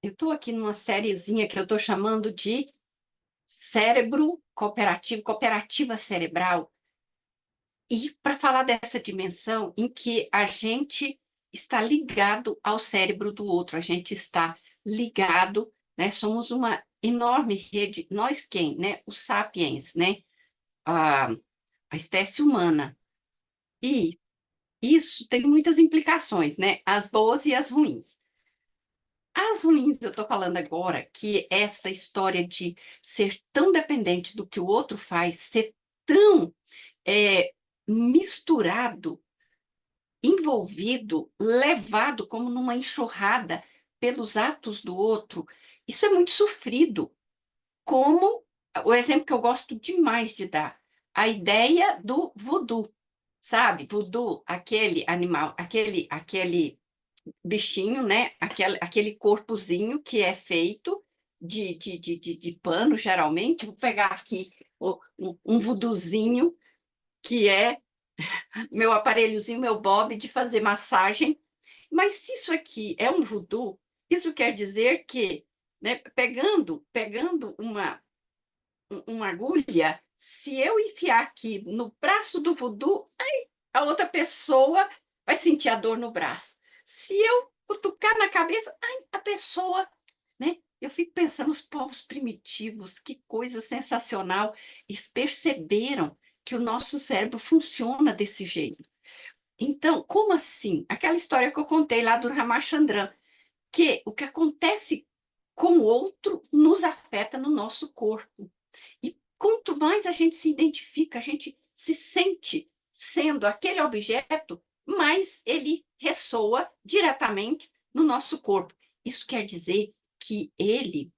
Eu estou aqui numa sériezinha que eu estou chamando de cérebro cooperativo, cooperativa cerebral, e para falar dessa dimensão em que a gente está ligado ao cérebro do outro, a gente está ligado, né? Somos uma enorme rede, nós quem, né? Os sapiens, né? A, a espécie humana. E isso tem muitas implicações, né? As boas e as ruins. As ruins, eu estou falando agora que essa história de ser tão dependente do que o outro faz, ser tão misturado, envolvido, levado como numa enxurrada pelos atos do outro, isso é muito sofrido. Como o exemplo que eu gosto demais de dar, a ideia do voodoo, sabe? Voodoo, aquele animal, aquele bichinho, né? Aquele corpozinho que é feito de pano, geralmente. Vou pegar aqui um vuduzinho, que é meu aparelhozinho, meu bob de fazer massagem. Mas se isso aqui é um voodoo, isso quer dizer que, né, pegando uma agulha, se eu enfiar aqui no braço do voodoo, a outra pessoa vai sentir a dor no braço. Se eu cutucar na cabeça, ai, a pessoa, né? Eu fico pensando, os povos primitivos, que coisa sensacional. Eles perceberam que o nosso cérebro funciona desse jeito. Então, como assim? Aquela história que eu contei lá do Ramachandran, que o que acontece com o outro nos afeta no nosso corpo. E quanto mais a gente se identifica, a gente se sente sendo aquele objeto, mais ele ressoa diretamente no nosso corpo. Isso quer dizer que ele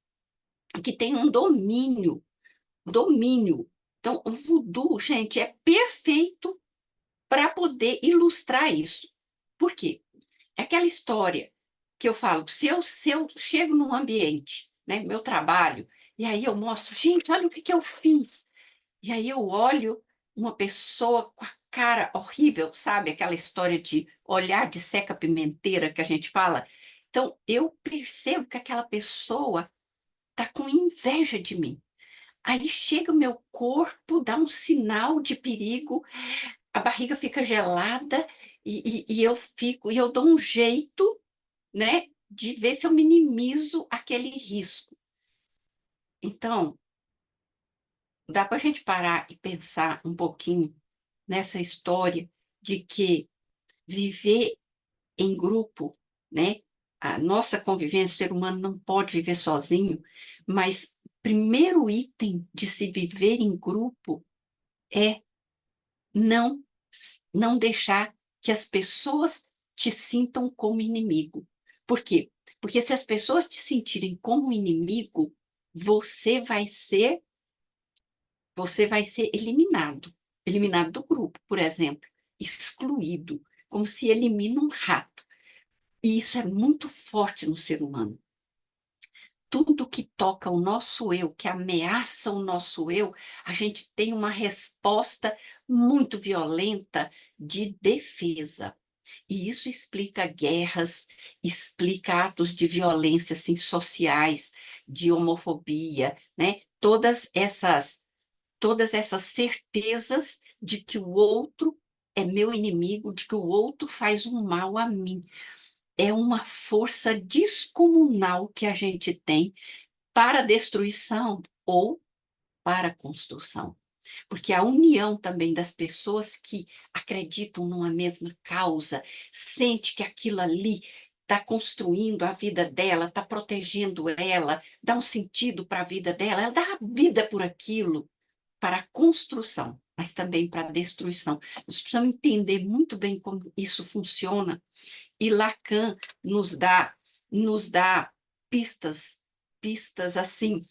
que tem um domínio. Então, o voodoo, gente, é perfeito para poder ilustrar isso. Por quê? É aquela história que eu falo, se eu chego num ambiente, né, meu trabalho, e aí eu mostro, gente, olha o que eu fiz. E aí eu olho uma pessoa com a cara horrível, sabe? Aquela história de olhar de seca-pimenteira que a gente fala. Então, eu percebo que aquela pessoa está com inveja de mim. Aí chega o meu corpo, dá um sinal de perigo, a barriga fica gelada e eu fico, e eu dou um jeito, né, de ver se eu minimizo aquele risco. Então, dá para a gente parar e pensar um pouquinho nessa história de que viver em grupo, né? A nossa convivência, o ser humano não pode viver sozinho, mas primeiro item de se viver em grupo é não não deixar que as pessoas te sintam como inimigo. Por quê? Porque se as pessoas te sentirem como inimigo, você vai ser você vai ser eliminado, eliminado do grupo, por exemplo, excluído, como se elimina um rato. E isso é muito forte no ser humano. Tudo que toca o nosso eu, que ameaça o nosso eu, a gente tem uma resposta muito violenta de defesa. E isso explica guerras, explica atos de violência assim, sociais, de homofobia, né? Todas essas certezas de que o outro é meu inimigo, de que o outro faz um mal a mim. É uma força descomunal que a gente tem para a destruição ou para a construção. Porque a união também das pessoas que acreditam numa mesma causa, sente que aquilo ali está construindo a vida dela, está protegendo ela, dá um sentido para a vida dela, ela dá a vida por aquilo, para a construção, mas também para a destruição. Nós precisamos entender muito bem como isso funciona, e Lacan nos dá pistas, pistas assim,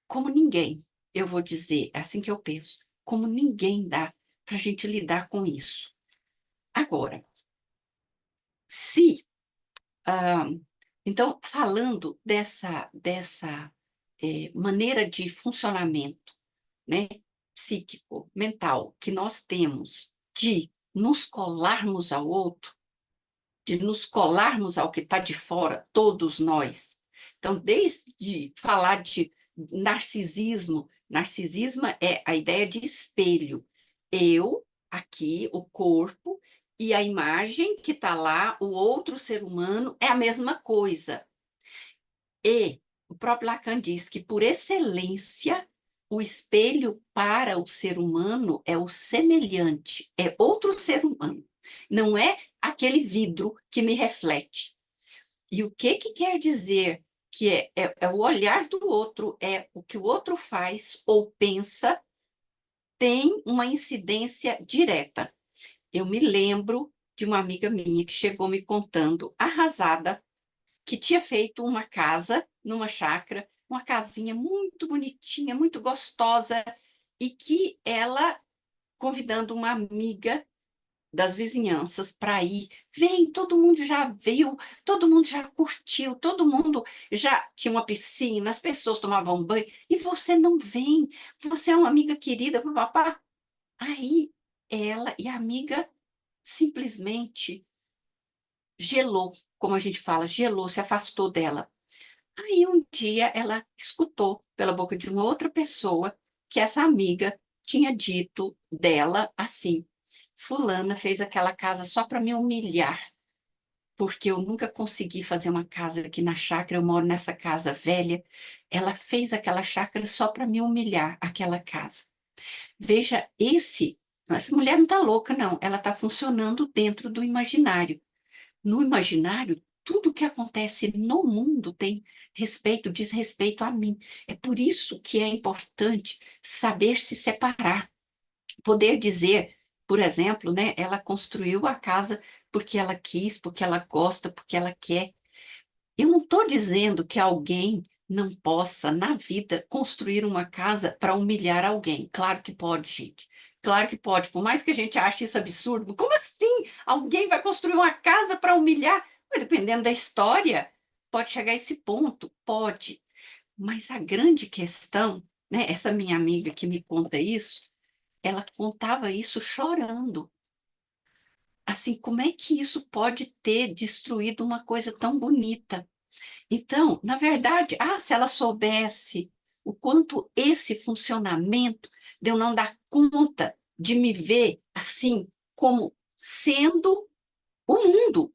como ninguém, eu vou dizer, é assim que eu penso, como ninguém dá para a gente lidar com isso. Agora, se, ah, então, falando dessa maneira de funcionamento, né, psíquico, mental, que nós temos de nos colarmos ao outro, de nos colarmos ao que está de fora, todos nós. Então, desde falar de narcisismo, narcisismo é a ideia de espelho. Eu, aqui, o corpo, e a imagem que está lá, o outro ser humano, é a mesma coisa. E o próprio Lacan diz que, por excelência, o espelho para o ser humano é o semelhante, é outro ser humano. Não é aquele vidro que me reflete. E o que que quer dizer que é o olhar do outro, é o que o outro faz ou pensa, tem uma incidência direta. Eu me lembro de uma amiga minha que chegou me contando, arrasada, que tinha feito uma casa numa chácara, uma casinha muito bonitinha, muito gostosa, e que ela, convidando uma amiga das vizinhanças para ir, vem, todo mundo já viu, todo mundo já curtiu, todo mundo já tinha uma piscina, as pessoas tomavam banho, e você não vem, você é uma amiga querida, papá. Aí ela e a amiga simplesmente gelou, como a gente fala, gelou, se afastou dela. Aí um dia ela escutou pela boca de uma outra pessoa que essa amiga tinha dito dela assim: Fulana fez aquela casa só para me humilhar, porque eu nunca consegui fazer uma casa aqui na chácara, eu moro nessa casa velha. Ela fez aquela chácara só para me humilhar, aquela casa. Veja, essa mulher não está louca, não. Ela está funcionando dentro do imaginário. No imaginário, tudo que acontece no mundo tem respeito, diz respeito a mim. É por isso que é importante saber se separar. Poder dizer, por exemplo, né, ela construiu a casa porque ela quis, porque ela gosta, porque ela quer. Eu não estou dizendo que alguém não possa, na vida, construir uma casa para humilhar alguém. Claro que pode, gente. Claro que pode. Por mais que a gente ache isso absurdo, como assim? Alguém vai construir uma casa para humilhar? Mas, dependendo da história, pode chegar a esse ponto. Pode. Mas a grande questão, né? Essa minha amiga que me conta isso, ela contava isso chorando. Assim, como é que isso pode ter destruído uma coisa tão bonita? Então, na verdade, se ela soubesse o quanto esse funcionamento de eu não dar conta de me ver assim, como sendo o mundo,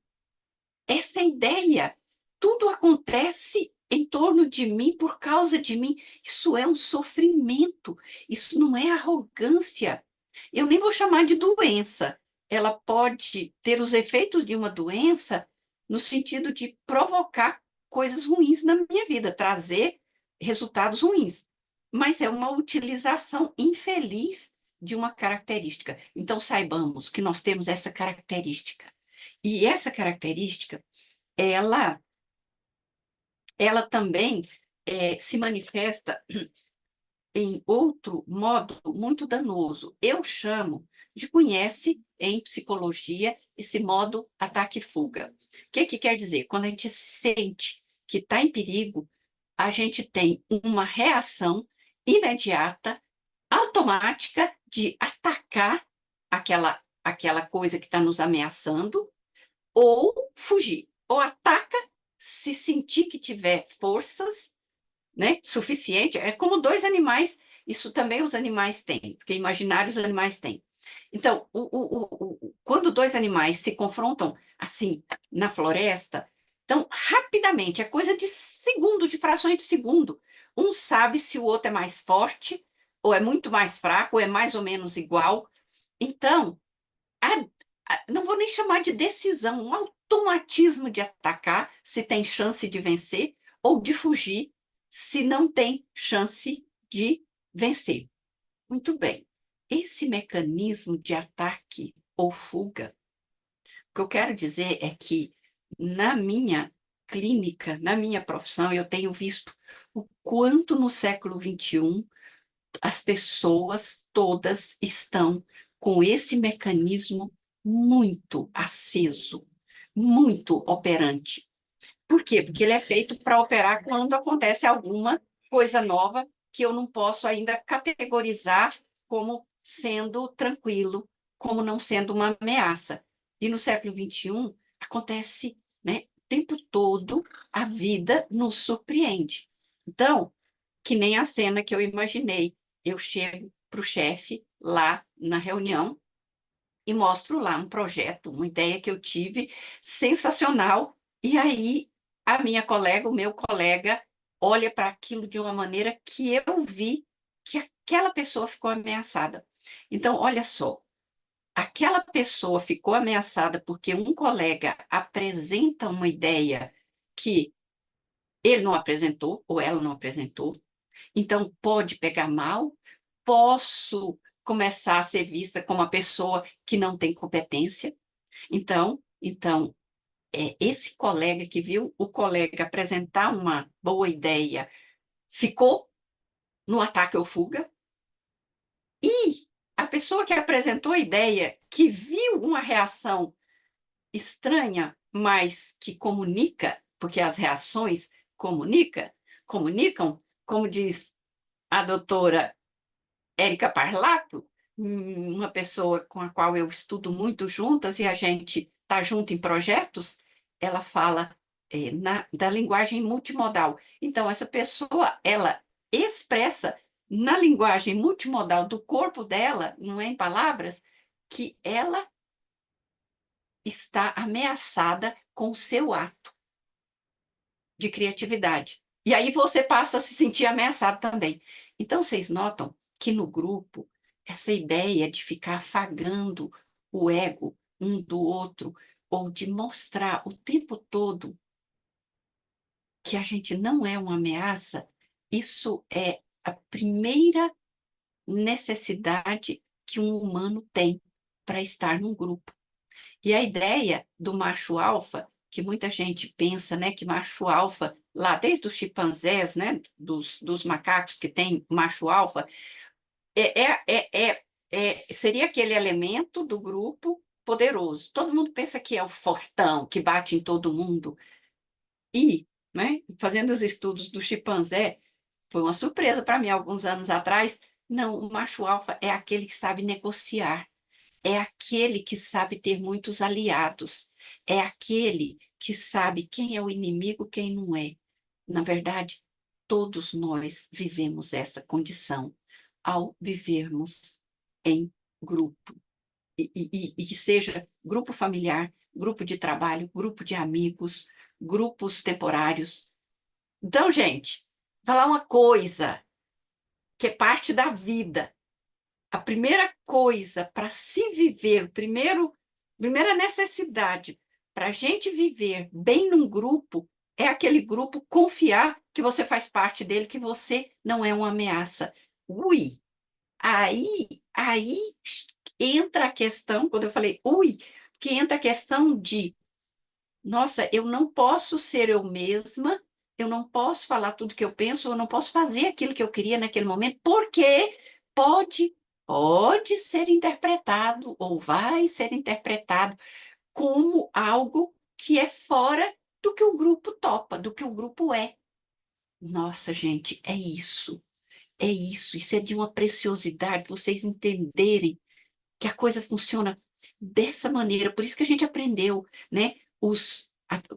essa é a ideia. Tudo acontece em torno de mim, por causa de mim. Isso é um sofrimento, isso não é arrogância. Eu nem vou chamar de doença. Ela pode ter os efeitos de uma doença no sentido de provocar coisas ruins na minha vida, trazer resultados ruins. Mas é uma utilização infeliz de uma característica. Então, saibamos que nós temos essa característica. E essa característica, ela, ela também se manifesta em outro modo muito danoso. Eu chamo de conhece em psicologia esse modo ataque e fuga. O que que quer dizer? Quando a gente sente que está em perigo, a gente tem uma reação imediata, automática de atacar aquela coisa que está nos ameaçando ou fugir. Ou ataca se sentir que tiver forças, né, suficiente. É como dois animais, isso também os animais têm, porque imaginários os animais têm. Então, quando dois animais se confrontam assim na floresta, então rapidamente, é coisa de segundo, de frações de segundo, um sabe se o outro é mais forte, ou é muito mais fraco, ou é mais ou menos igual. Então, não vou nem chamar de decisão, um automatismo de atacar se tem chance de vencer, ou de fugir se não tem chance de vencer. Muito bem. Esse mecanismo de ataque ou fuga, o que eu quero dizer é que na minha clínica, na minha profissão, eu tenho visto o quanto no século XXI as pessoas todas estão com esse mecanismo muito aceso, muito operante. Por quê? Porque ele é feito para operar quando acontece alguma coisa nova que eu não posso ainda categorizar como sendo tranquilo, como não sendo uma ameaça. E no século XXI acontece, né, tempo todo a vida nos surpreende. Então, que nem a cena que eu imaginei. Eu chego para o chefe lá na reunião e mostro lá um projeto, uma ideia que eu tive sensacional. E aí a minha colega, o meu colega, olha para aquilo de uma maneira que eu vi que aquela pessoa ficou ameaçada. Então, olha só, aquela pessoa ficou ameaçada porque um colega apresenta uma ideia que ele não apresentou ou ela não apresentou. Então, pode pegar mal, posso começar a ser vista como uma pessoa que não tem competência. Então, esse colega que viu o colega apresentar uma boa ideia ficou no ataque ou fuga, e a pessoa que apresentou a ideia, que viu uma reação estranha, mas que comunica, porque as reações comunicam, como diz a doutora Érica Parlato, uma pessoa com a qual eu estudo muito juntas e a gente está junto em projetos, ela fala da linguagem multimodal. Então, essa pessoa, ela expressa na linguagem multimodal do corpo dela, não é em palavras, que ela está ameaçada com o seu ato de criatividade. E aí você passa a se sentir ameaçado também. Então, vocês notam que no grupo, essa ideia de ficar afagando o ego um do outro, ou de mostrar o tempo todo que a gente não é uma ameaça, isso é a primeira necessidade que um humano tem para estar num grupo. E a ideia do macho alfa, que muita gente pensa, né, que macho alfa, lá desde os chimpanzés, né, dos macacos que tem macho alfa, é, é, é, seria aquele elemento do grupo poderoso. Todo mundo pensa que é o fortão, que bate em todo mundo. E, né, fazendo os estudos do chimpanzé, foi uma surpresa para mim alguns anos atrás. Não, o macho alfa é aquele que sabe negociar. É aquele que sabe ter muitos aliados. É aquele que sabe quem é o inimigo, quem não é. Na verdade, todos nós vivemos essa condição ao vivermos em grupo. E que seja grupo familiar, grupo de trabalho, grupo de amigos, grupos temporários. Então, gente, falar uma coisa que é parte da vida. A primeira coisa para se viver, primeira necessidade para a gente viver bem num grupo é aquele grupo confiar que você faz parte dele, que você não é uma ameaça. Ui, aí entra a questão, quando eu falei ui, que entra a questão de, nossa, eu não posso ser eu mesma, eu não posso falar tudo que eu penso, eu não posso fazer aquilo que eu queria naquele momento, porque pode, pode ser interpretado ou vai ser interpretado como algo que é fora do que o grupo topa, do que o grupo é. Nossa, gente, isso é de uma preciosidade, vocês entenderem que a coisa funciona dessa maneira. Por isso que a gente aprendeu, né?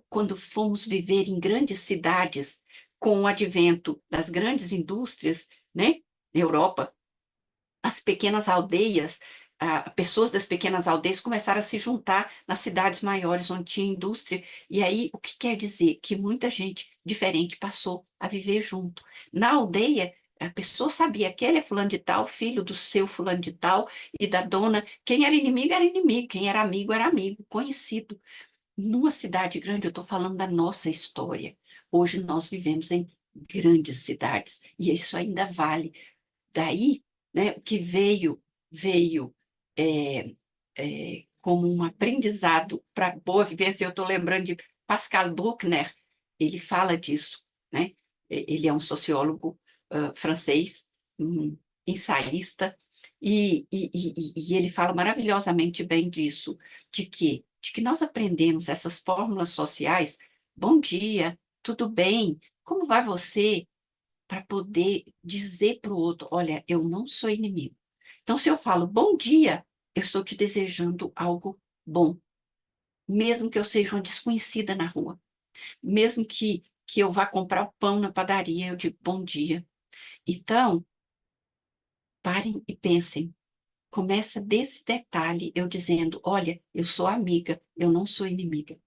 Quando fomos viver em grandes cidades, com o advento das grandes indústrias, né? Na Europa, as pequenas aldeias, pessoas das pequenas aldeias começaram a se juntar nas cidades maiores onde tinha indústria. E aí, o que quer dizer? Que muita gente diferente passou a viver junto. Na aldeia, a pessoa sabia que ele é fulano de tal, filho do seu fulano de tal, e da dona. Quem era inimigo, quem era amigo, conhecido. Numa cidade grande, eu estou falando da nossa história. Hoje nós vivemos em grandes cidades, e isso ainda vale. Daí, né, o que veio é, como um aprendizado para boa vivência. Eu estou lembrando de Pascal Bruckner, ele fala disso, né? Ele é um sociólogo francês, um ensaísta, e ele fala maravilhosamente bem disso, de que nós aprendemos essas fórmulas sociais. Bom dia, tudo bem? Como vai você? Para poder dizer para o outro: olha, eu não sou inimigo. Então, se eu falo bom dia, eu estou te desejando algo bom, mesmo que eu seja uma desconhecida na rua. Mesmo que eu vá comprar o pão na padaria, eu digo bom dia. Então, parem e pensem. Começa desse detalhe, eu dizendo, olha, eu sou amiga, eu não sou inimiga.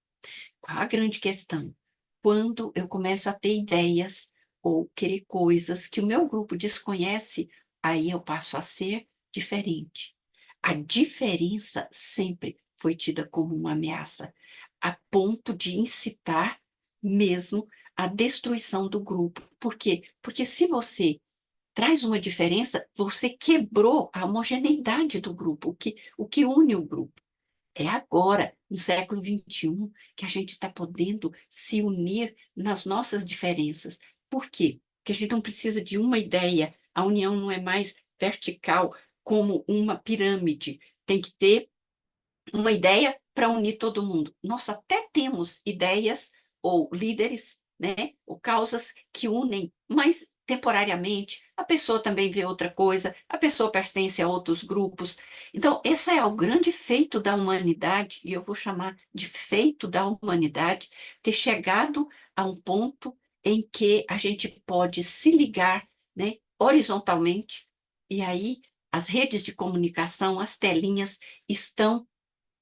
Qual a grande questão? Quando eu começo a ter ideias ou querer coisas que o meu grupo desconhece, aí eu passo a ser diferente. A diferença sempre foi tida como uma ameaça, a ponto de incitar mesmo a destruição do grupo. Por quê? Porque se você traz uma diferença, você quebrou a homogeneidade do grupo, o que une o grupo. É agora, no século XXI, que a gente está podendo se unir nas nossas diferenças. Por quê? Porque a gente não precisa de uma ideia, a união não é mais vertical como uma pirâmide. Tem que ter uma ideia para unir todo mundo. Nós até temos ideias ou líderes, né, ou causas que unem, mas temporariamente a pessoa também vê outra coisa, a pessoa pertence a outros grupos. Então, esse é o grande feito da humanidade, e eu vou chamar de feito da humanidade, ter chegado a um ponto em que a gente pode se ligar, né, horizontalmente, e aí as redes de comunicação, as telinhas estão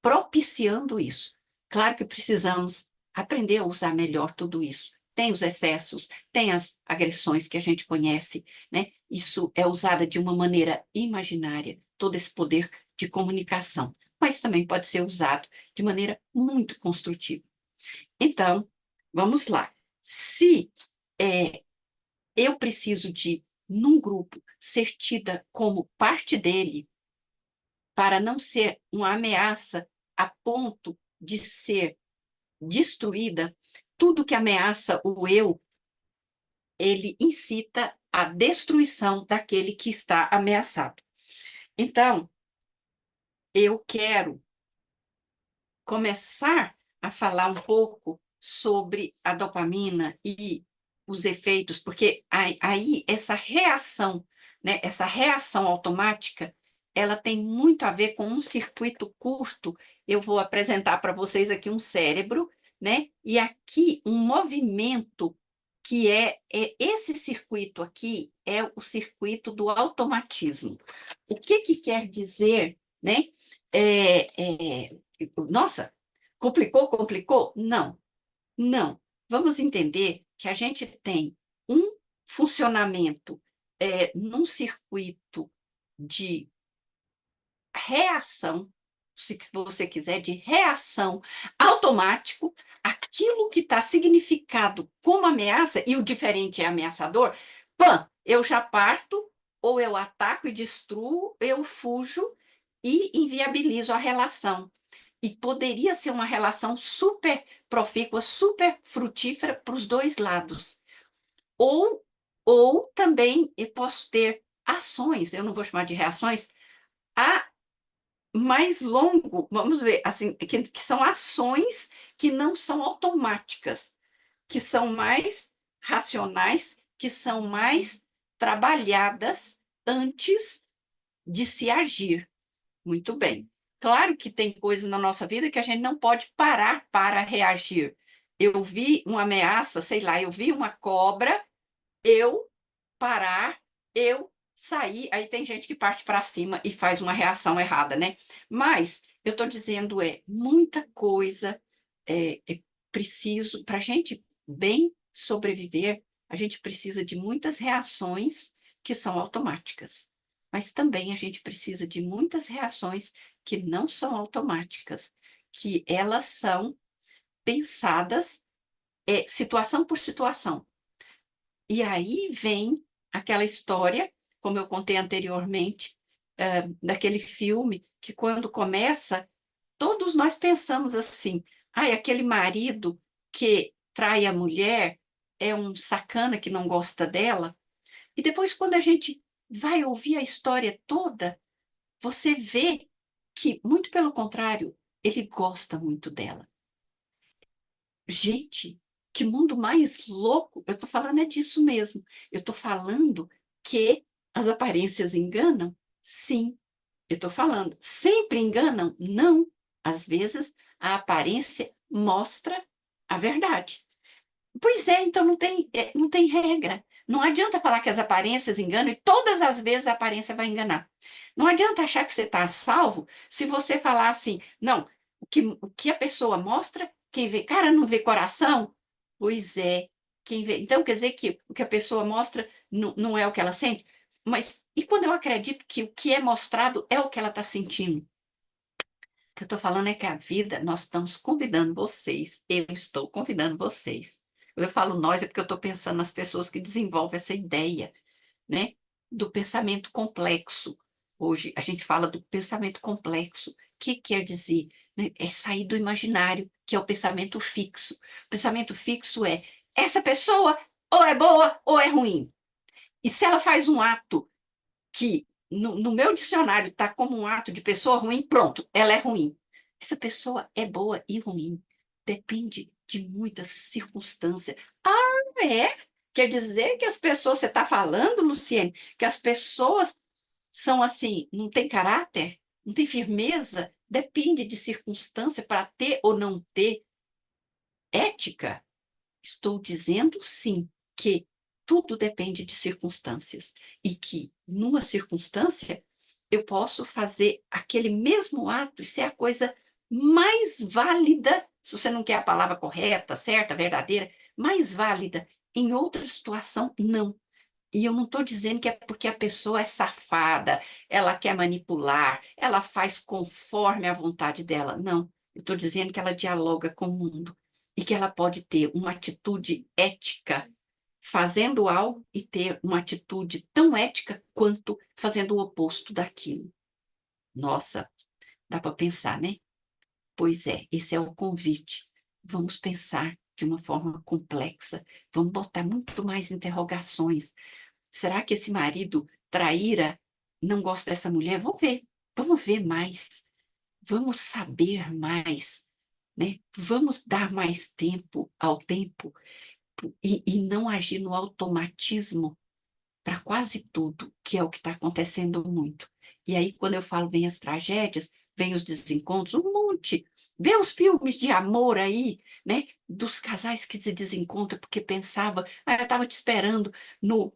propiciando isso. Claro que precisamos aprender a usar melhor tudo isso. Tem os excessos, tem as agressões que a gente conhece, né? Isso é usada de uma maneira imaginária, todo esse poder de comunicação, mas também pode ser usado de maneira muito construtiva. Então, vamos lá. Se é, eu preciso de, num grupo, ser tida como parte dele, para não ser uma ameaça a ponto de ser destruída, tudo que ameaça o eu, ele incita a destruição daquele que está ameaçado. Então, eu quero começar a falar um pouco sobre a dopamina e os efeitos, porque aí essa reação, né, essa reação automática, ela tem muito a ver com um circuito curto. Eu vou apresentar para vocês aqui um cérebro, né? E aqui um movimento que é esse circuito aqui é o circuito do automatismo. O que quer dizer, né? Nossa, complicou, complicou? Não, não. Vamos entender que a gente tem um funcionamento num circuito de reação, se você quiser, de reação automático, aquilo que está significado como ameaça, e o diferente é ameaçador, pã, eu já parto, ou eu ataco e destruo, eu fujo e inviabilizo a relação. E poderia ser uma relação super profícua, super frutífera para os dois lados. Ou também eu posso ter ações, eu não vou chamar de reações, a mais longo, vamos ver, assim, que são ações que não são automáticas, que são mais racionais, que são mais trabalhadas antes de se agir. Muito bem. Claro que tem coisas na nossa vida que a gente não pode parar para reagir. Eu vi uma ameaça, sei lá, eu vi uma cobra, eu parar, eu sair, aí tem gente que parte para cima e faz uma reação errada, né? Mas eu estou dizendo muita coisa é preciso para a gente bem sobreviver, a gente precisa de muitas reações que são automáticas, mas também a gente precisa de muitas reações que não são automáticas, que elas são pensadas situação por situação. E aí vem aquela história, como eu contei anteriormente, daquele filme, que quando começa, todos nós pensamos assim: ai, aquele marido que trai a mulher é um sacana que não gosta dela. E depois, quando a gente vai ouvir a história toda, você vê que, muito pelo contrário, ele gosta muito dela. Gente, que mundo mais louco! Eu estou falando disso mesmo. Eu estou falando que as aparências enganam? Sim. Eu estou falando, sempre enganam? Não. Às vezes, a aparência mostra a verdade. Pois é, então não tem regra. Não adianta falar que as aparências enganam e todas as vezes a aparência vai enganar. Não adianta achar que você está a salvo se você falar assim, não, o que a pessoa mostra, quem vê cara não vê coração. Pois é, quem vê. Então quer dizer que o que a pessoa mostra não é o que ela sente. Mas e quando eu acredito que o que é mostrado é o que ela está sentindo? O que eu estou falando é que a vida, nós estamos convidando vocês, eu estou convidando vocês. Quando eu falo nós, é porque eu estou pensando nas pessoas que desenvolvem essa ideia, né, do pensamento complexo. Hoje a gente fala do pensamento complexo. O que quer dizer? Né? É sair do imaginário, que é o pensamento fixo. O pensamento fixo é: essa pessoa ou é boa ou é ruim. E se ela faz um ato que no meu dicionário está como um ato de pessoa ruim, pronto, ela é ruim. Essa pessoa é boa e ruim. Depende de muitas circunstâncias. Ah, é? Quer dizer que as pessoas, você está falando, Luciene, que as pessoas são assim, não tem caráter, não tem firmeza? Depende de circunstância para ter ou não ter ética? Estou dizendo sim que tudo depende de circunstâncias e que numa circunstância eu posso fazer aquele mesmo ato e ser a coisa mais válida, se você não quer a palavra correta, certa, verdadeira, mais válida. Em outra situação, não. E eu não estou dizendo que é porque a pessoa é safada, ela quer manipular, ela faz conforme a vontade dela. Não. Eu estou dizendo que ela dialoga com o mundo e que ela pode ter uma atitude ética fazendo algo e ter uma atitude tão ética quanto fazendo o oposto daquilo. Nossa, dá para pensar, né? Pois é, esse é o convite. Vamos pensar de uma forma complexa, vamos botar muito mais interrogações. Será que esse marido traíra não gosta dessa mulher? Vamos ver mais, vamos saber mais, né? Vamos dar mais tempo ao tempo e não agir no automatismo para quase tudo, que é o que está acontecendo muito. E aí, quando eu falo vem as tragédias, vem os desencontros, um monte. Vê os filmes de amor aí, né? Dos casais que se desencontram porque pensava, ah, eu estava te esperando no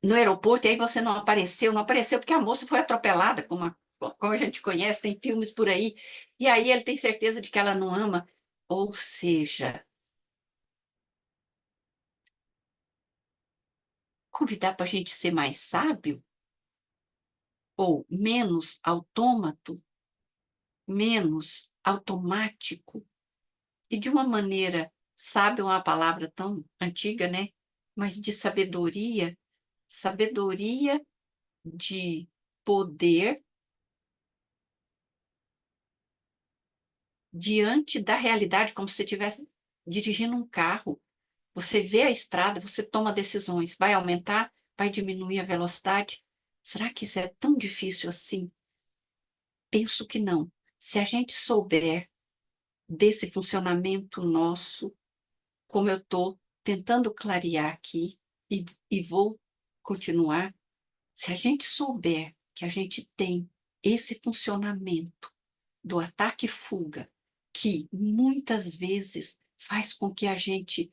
aeroporto, e aí você não apareceu porque a moça foi atropelada, como a gente conhece, tem filmes por aí, e aí ele tem certeza de que ela não ama. Ou seja, convidar para a gente ser mais sábio ou menos autômato, menos automático, e de uma maneira, sábio é uma palavra tão antiga, né? Mas de sabedoria, sabedoria de poder diante da realidade, como se você estivesse dirigindo um carro. Você vê a estrada, você toma decisões. Vai aumentar? Vai diminuir a velocidade? Será que isso é tão difícil assim? Penso que não. Se a gente souber desse funcionamento nosso, como eu estou tentando clarear aqui e vou continuar, se a gente souber que a gente tem esse funcionamento do ataque e fuga, que muitas vezes faz com que a gente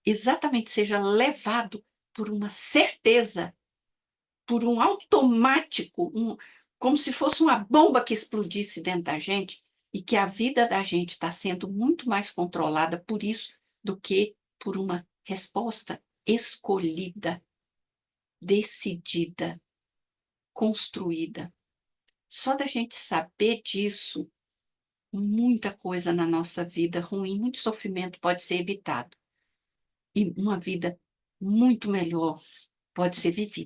exatamente seja levado por uma certeza, por um automático, como se fosse uma bomba que explodisse dentro da gente e que a vida da gente está sendo muito mais controlada por isso do que por uma resposta escolhida, decidida, construída. Só da gente saber disso, muita coisa na nossa vida ruim, muito sofrimento pode ser evitado e uma vida muito melhor pode ser vivida.